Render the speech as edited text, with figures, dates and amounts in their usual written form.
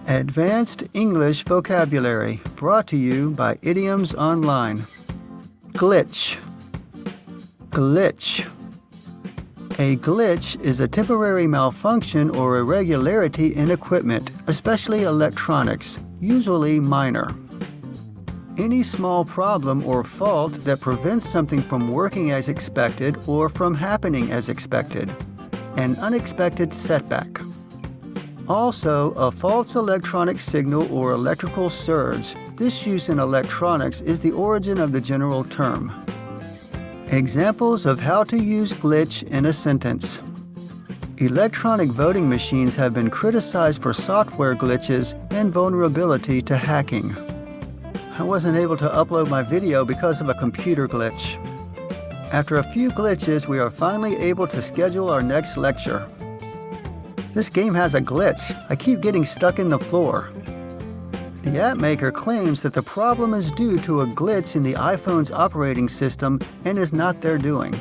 Advanced English Vocabulary, brought to you by Idioms Online. Glitch. Glitch. A glitch is a temporary malfunction or irregularity in equipment, especially electronics, usually minor. Any small problem or fault that prevents something from working as expected or from happening as expected. An unexpected setback. Also, a false electronic signal or electrical surge. This use in electronics is the origin of the general term. Examples of how to use glitch in a sentence. Electronic voting machines have been criticized for software glitches and vulnerability to hacking. I wasn't able to upload my video because of a computer glitch. After a few glitches, we are finally able to schedule our next lecture. This game has a glitch. I keep getting stuck in the floor. The app maker claims that the problem is due to a glitch in the iPhone's operating system and is not their doing.